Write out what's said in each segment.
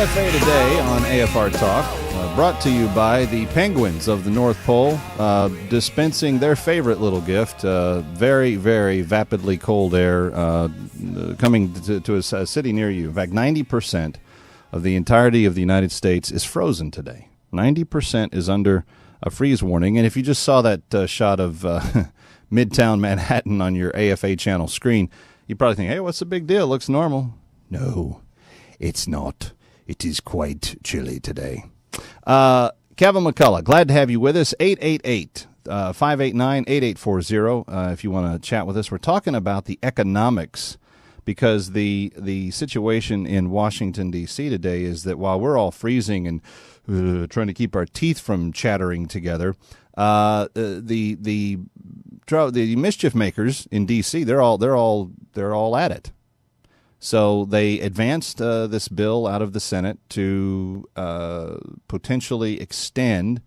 AFA Today on AFR Talk, brought to you by the Penguins of the North Pole, dispensing their favorite little gift, very, very vapidly cold air coming to a city near you. In fact, 90% of the entirety of the United States is frozen today. 90% is under a freeze warning. And if you just saw that shot of Midtown Manhattan on your AFA channel screen, you probably think, hey, what's the big deal? It looks normal. No, it's not. It is quite chilly today. Kevin McCullough, glad to have you with us. 888-589-8840 if you want to chat with us. We're talking about the economics, because the situation in Washington, D.C. today is that while we're all freezing and trying to keep our teeth from chattering together, the mischief makers in D.C., they're all at it. So they advanced this bill out of the Senate to potentially extend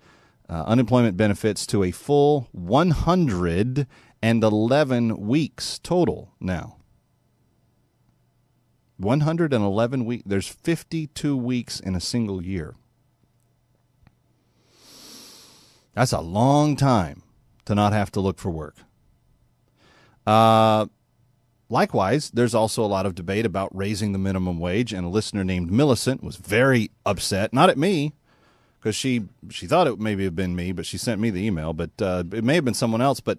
unemployment benefits to a full 111 weeks total now. 111 weeks. There's 52 weeks in a single year. That's a long time to not have to look for work. Likewise, there's also a lot of debate about raising the minimum wage, and a listener named Millicent was very upset, not at me, because she thought it maybe have been me, but she sent me the email, but it may have been someone else, but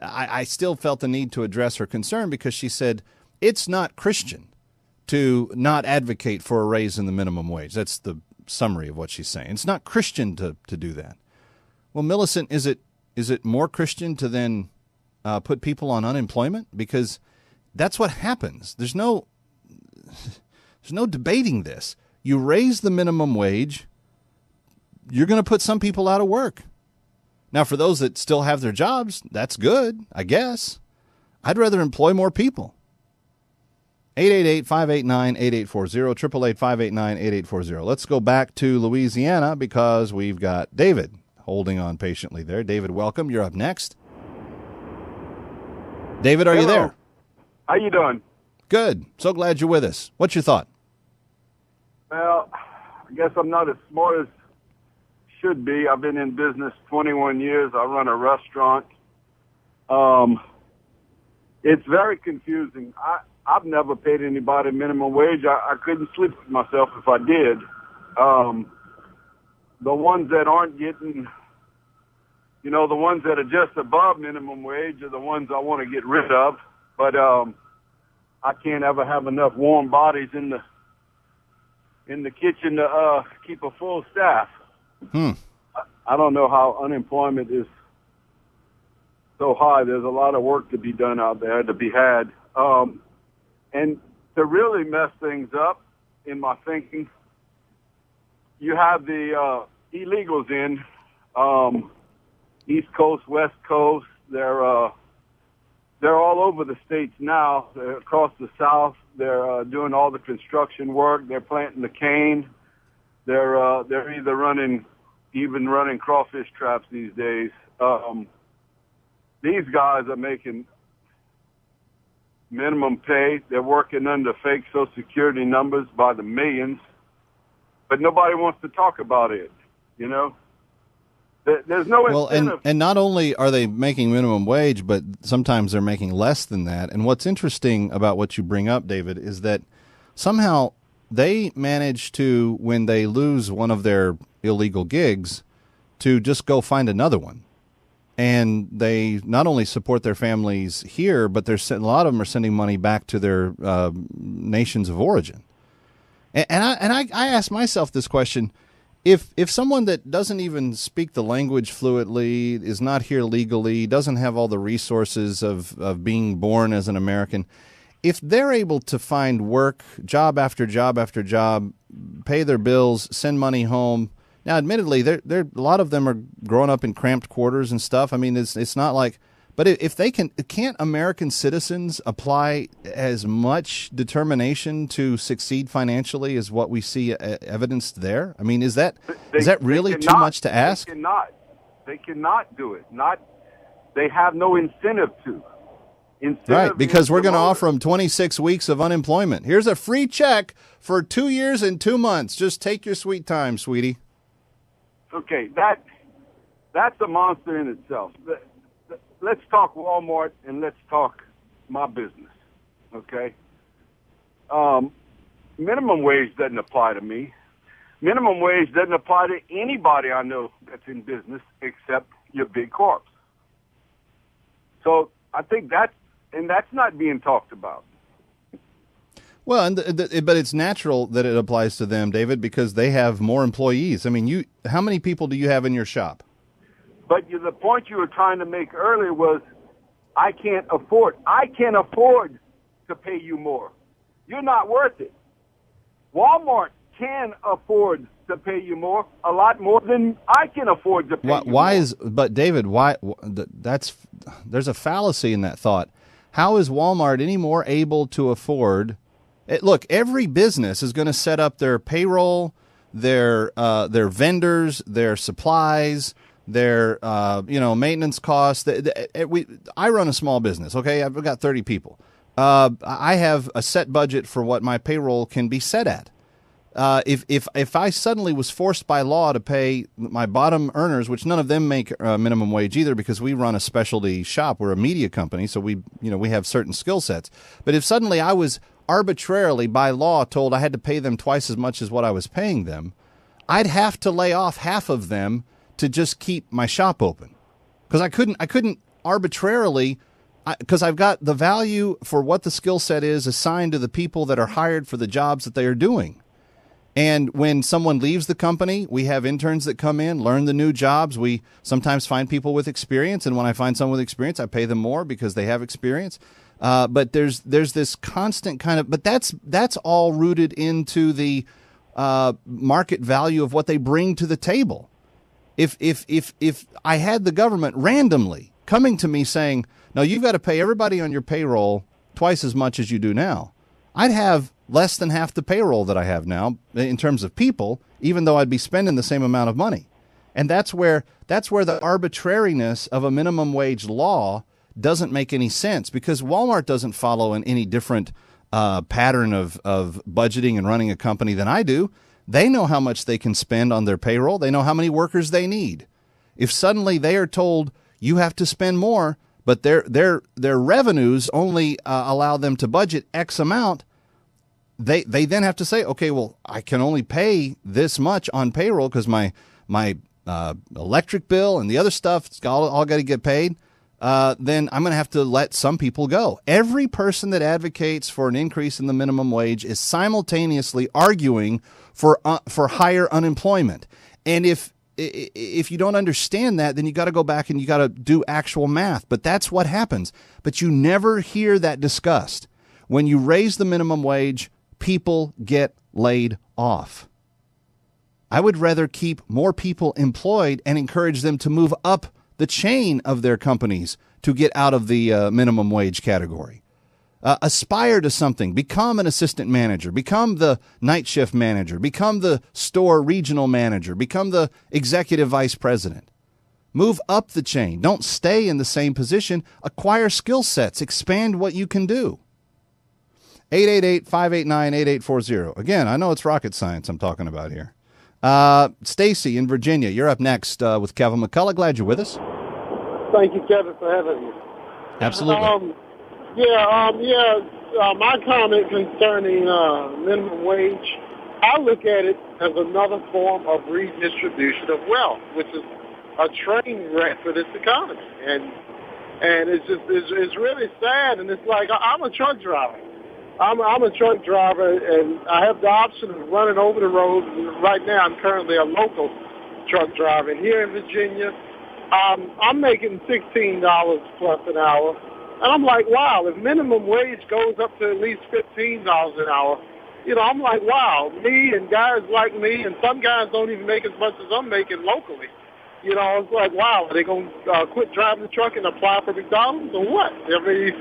I still felt the need to address her concern, because she said it's not Christian to not advocate for a raise in the minimum wage. That's the summary of what she's saying. It's not Christian to do that. Well, Millicent, is it more Christian to then put people on unemployment? Because that's what happens. There's no debating this. You raise the minimum wage, you're going to put some people out of work. Now, for those that still have their jobs, that's good, I guess. I'd rather employ more people. 888-589-8840, 888-589-8840. Let's go back to Louisiana, because we've got David holding on patiently there. David, welcome. You're up next. David, are you there? How you doing? Good. So glad you're with us. What's your thought? Well, I guess I'm not as smart as should be. I've been in business 21 years. I run a restaurant. It's very confusing. I've never paid anybody minimum wage. I couldn't sleep with myself if I did. The ones that aren't getting, the ones that are just above minimum wage are the ones I want to get rid of. But I can't ever have enough warm bodies in the kitchen to keep a full staff. I don't know how unemployment is so high. There's a lot of work to be done out there to be had. And to really mess things up, in my thinking, you have the illegals in East Coast, West Coast. They're all over the states now. They're across the South. They're doing all the construction work. They're planting the cane. They're either running crawfish traps these days. These guys are making minimum pay. They're working under fake Social Security numbers by the millions, but nobody wants to talk about it. There's no incentive. And not only are they making minimum wage, but sometimes they're making less than that. And what's interesting about what you bring up, David, is that somehow they manage to, when they lose one of their illegal gigs, to just go find another one. And they not only support their families here, but a lot of them are sending money back to their nations of origin. And I ask myself this question. If someone that doesn't even speak the language fluently, is not here legally, doesn't have all the resources of being born as an American, if they're able to find work, job after job after job, pay their bills, send money home. Now, admittedly, a lot of them are growing up in cramped quarters and stuff. I mean, it's not like, but if they can't American citizens apply as much determination to succeed financially as what we see evidenced there? I mean, is that really too much to ask? They cannot do it. They have no incentive to. Right, because we're going to offer them 26 weeks of unemployment. Here's a free check for 2 years and 2 months. Just take your sweet time, sweetie. Okay, that's a monster in itself. Let's talk Walmart and let's talk my business, okay? Minimum wage doesn't apply to me. Minimum wage doesn't apply to anybody I know that's in business except your big corps. So I think that's not being talked about. Well, but it's natural that it applies to them, David, because they have more employees. I mean, how many people do you have in your shop? But the point you were trying to make earlier was, I can't afford to pay you more. You're not worth it. Walmart can afford to pay you more, a lot more than I can afford to pay you more. But David, there's a fallacy in that thought. How is Walmart any more able to afford it? Look, every business is going to set up their payroll, their vendors, their supplies, their maintenance costs. I run a small business. Okay, I've got 30 people. I have a set budget for what my payroll can be set at. If I suddenly was forced by law to pay my bottom earners, which none of them make minimum wage either, because we run a specialty shop, we're a media company, so we have certain skill sets. But if suddenly I was arbitrarily by law told I had to pay them twice as much as what I was paying them, I'd have to lay off half of them to just keep my shop open, because I couldn't arbitrarily. Because I've got the value for what the skill set is assigned to the people that are hired for the jobs that they are doing. And when someone leaves the company, we have interns that come in, learn the new jobs. We sometimes find people with experience. And when I find someone with experience, I pay them more because they have experience. But there's this constant kind of, but that's all rooted into the market value of what they bring to the table. If I had the government randomly coming to me saying, no, you've got to pay everybody on your payroll twice as much as you do now, I'd have less than half the payroll that I have now in terms of people, even though I'd be spending the same amount of money. And that's where the arbitrariness of a minimum wage law doesn't make any sense, because Walmart doesn't follow any different pattern of budgeting and running a company than I do. They know how much they can spend on their payroll. They know how many workers they need. If suddenly they are told you have to spend more, but their revenues only allow them to budget X amount, they then have to say, okay, well, I can only pay this much on payroll because my electric bill and the other stuff, it's all got to get paid. Then I'm going to have to let some people go. Every person that advocates for an increase in the minimum wage is simultaneously arguing for higher unemployment. And if you don't understand that, then you got to go back and you got to do actual math. But that's what happens. But you never hear that discussed. When you raise the minimum wage, people get laid off. I would rather keep more people employed and encourage them to move up the chain of their companies to get out of the minimum wage category. Aspire to something. Become an assistant manager. Become the night shift manager. Become the store regional manager. Become the executive vice president. Move up the chain. Don't stay in the same position. Acquire skill sets. Expand what you can do. 888-589-8840. Again, I know it's rocket science I'm talking about here. Stacy in Virginia, you're up next with Kevin McCullough. Glad you're with us. Thank you, Kevin, for having me. Absolutely. My comment concerning minimum wage, I look at it as another form of redistribution of wealth, which is a train wreck for this economy. And it's really sad. And it's like, I'm a truck driver. I'm a truck driver, and I have the option of running over the road. Right now, I'm currently a local truck driver. And here in Virginia, I'm making $16 plus an hour. And I'm like, wow, if minimum wage goes up to at least $15 an hour, I'm like, wow, me and guys like me, and some guys don't even make as much as I'm making locally. It's like, wow, are they going to quit driving the truck and apply for McDonald's or what? I mean,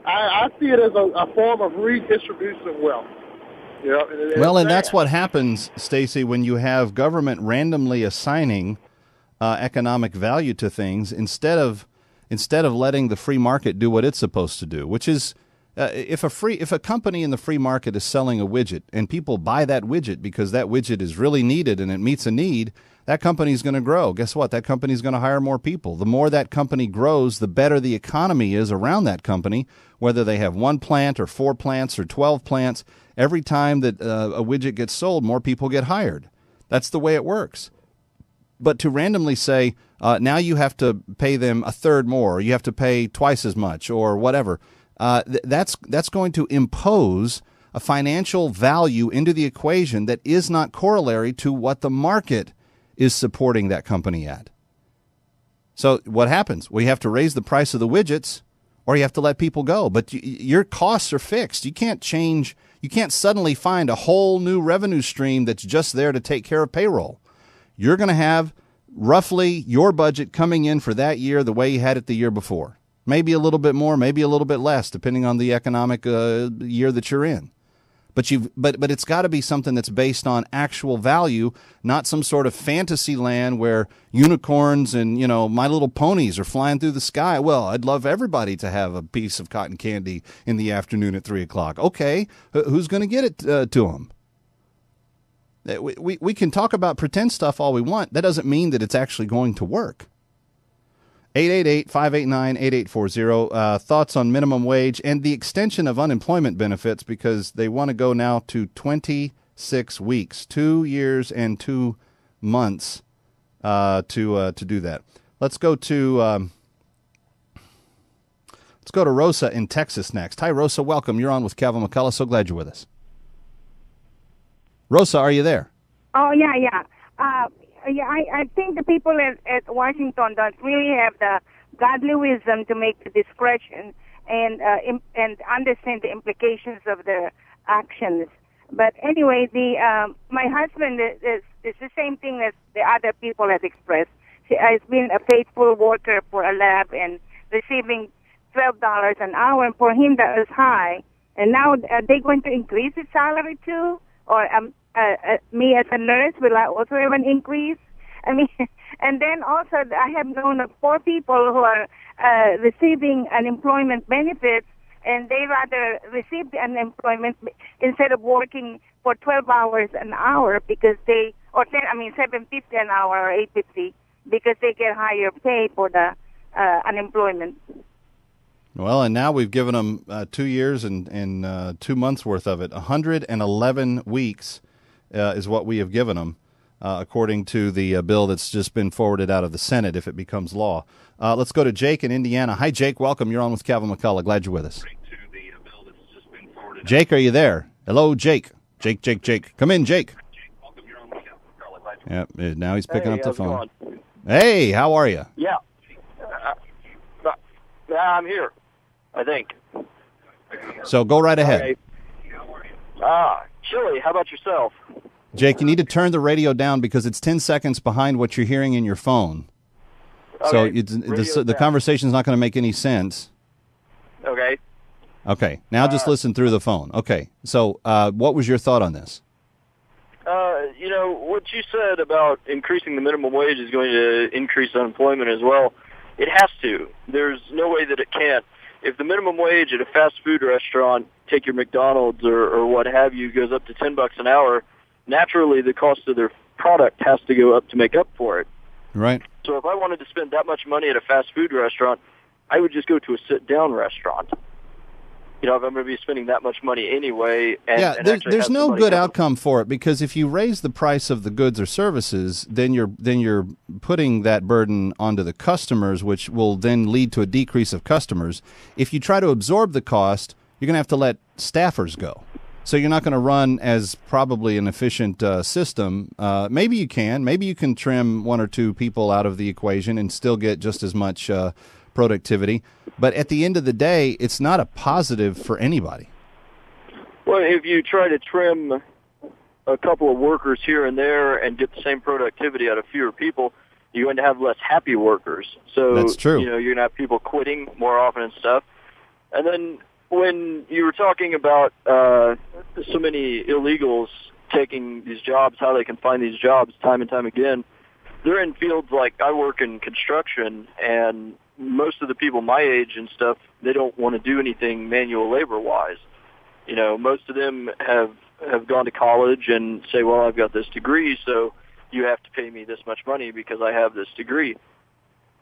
I see it as a form of redistribution of wealth. And that's what happens, Stacy, when you have government randomly assigning economic value to things instead of instead of letting the free market do what it's supposed to do, which is if a company in the free market is selling a widget and people buy that widget because that widget is really needed and it meets a need, that company's going to grow. Guess what? That company's going to hire more people. The more that company grows, the better the economy is around that company, whether they have 1 plant or 4 plants or 12 plants. Every time that a widget gets sold, more people get hired. That's the way it works. But to randomly say, now you have to pay them a third more, or you have to pay twice as much, or whatever, that's going to impose a financial value into the equation that is not corollary to what the market is supporting that company at. So what happens? Well, you have to raise the price of the widgets, or you have to let people go. But your costs are fixed. You can't change. You can't suddenly find a whole new revenue stream that's just there to take care of payroll. You're going to have roughly your budget coming in for that year the way you had it the year before. Maybe a little bit more, maybe a little bit less, depending on the economic year that you're in. But it's got to be something that's based on actual value, not some sort of fantasy land where unicorns and, My Little Ponies are flying through the sky. Well, I'd love everybody to have a piece of cotton candy in the afternoon at 3 o'clock. Okay, who's going to get it to them? We can talk about pretend stuff all we want. That doesn't mean that it's actually going to work. 888-589-8840. Thoughts on minimum wage and the extension of unemployment benefits, because they want to go now to 26 weeks, 2 years and 2 months to do that. Let's go to Rosa in Texas next. Hi, Rosa. Welcome. You're on with Calvin McCullough. So glad you're with us. Rosa, are you there? Oh, yeah. I think the people at Washington don't really have the godly wisdom to make the discretion and understand the implications of their actions. But anyway, my husband is the same thing as the other people have expressed. He has been a faithful worker for a lab and receiving $12 an hour, and for him that was high. And now are they going to increase his salary too? Or me as a nurse, will I also have an increase? I mean, and then also I have known of 4 people who are receiving unemployment benefits, and they rather receive the unemployment instead of working for 12 hours an hour because $7.50 an hour or $8.50 because they get higher pay for the unemployment. Well, and now we've given them 2 years and 2 months worth of it. 111 weeks is what we have given them, according to the bill that's just been forwarded out of the Senate if it becomes law. Let's go to Jake in Indiana. Hi, Jake. Welcome. You're on with Calvin McCullough. Glad you're with us. Jake, are you there? Hello, Jake. Jake. Come in, Jake. Yeah, now he's picking up the phone. Hey, how are you? Yeah. I'm here, I think. So go right ahead. Okay. Chilly. How about yourself? Jake, you need to turn the radio down because it's 10 seconds behind what you're hearing in your phone. Okay. So the conversation's not going to make any sense. Okay. Okay. Now just listen through the phone. Okay. So what was your thought on this? What you said about increasing the minimum wage is going to increase unemployment as well. It has to. There's no way that it can't. If the minimum wage at a fast food restaurant, take your McDonald's or what have you, goes up to $10 an hour, naturally the cost of their product has to go up to make up for it. Right. So if I wanted to spend that much money at a fast food restaurant, I would just go to a sit-down restaurant. If I'm going to be spending that much money anyway. There's no good outcome for it, because if you raise the price of the goods or services, then you're putting that burden onto the customers, which will then lead to a decrease of customers. If you try to absorb the cost, you're going to have to let staffers go. So you're not going to run as probably an efficient system. Maybe you can trim 1 or 2 people out of the equation and still get just as much productivity. But at the end of the day, it's not a positive for anybody. Well, if you try to trim a couple of workers here and there and get the same productivity out of fewer people, you're going to have less happy workers. So that's true. You're going to have people quitting more often and stuff. And then when you were talking about so many illegals taking these jobs, how they can find these jobs time and time again, they're in fields like I work in construction, and most of the people my age and stuff, they don't want to do anything manual labor-wise. You know, most of them have gone to college and say, well, I've got this degree, so you have to pay me this much money because I have this degree.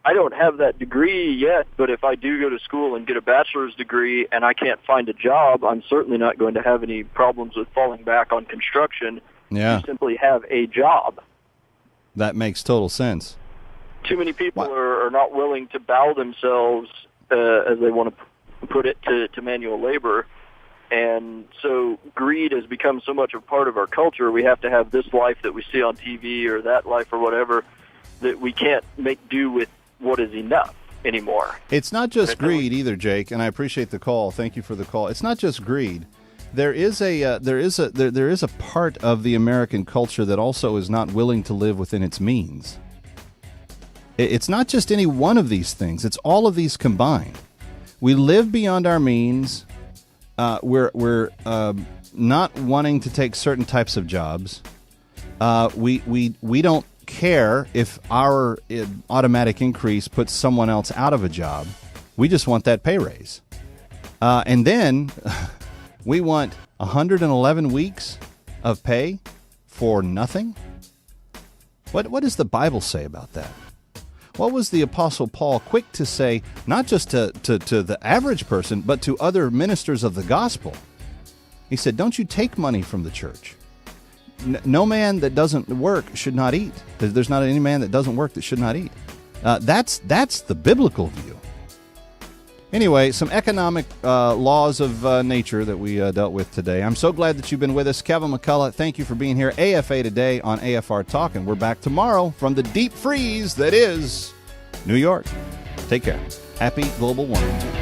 I don't have that degree yet, but if I do go to school and get a bachelor's degree and I can't find a job, I'm certainly not going to have any problems with falling back on construction. Yeah. To simply have a job. That makes total sense. Too many people are not willing to bow themselves, as they want to put it, to manual labor. And so greed has become so much a part of our culture. We have to have this life that we see on TV or that life or whatever, that we can't make do with what is enough anymore. It's not just greed either, Jake, and I appreciate the call. Thank you for the call. It's not just greed. There is a part of the American culture that also is not willing to live within its means. It's not just any one of these things. It's all of these combined. We live beyond our means. We're not wanting to take certain types of jobs. We don't care if our automatic increase puts someone else out of a job. We just want that pay raise. And then we want 111 weeks of pay for nothing. What does the Bible say about that? What was the Apostle Paul quick to say, not just to the average person, but to other ministers of the gospel? He said, don't you take money from the church. No man that doesn't work should not eat. There's not any man that doesn't work that should not eat. That's the biblical view. Anyway, some economic laws of nature that we dealt with today. I'm so glad that you've been with us. Kevin McCullough, thank you for being here. AFA Today on AFR Talk, and we're back tomorrow from the deep freeze that is New York. Take care. Happy global warming.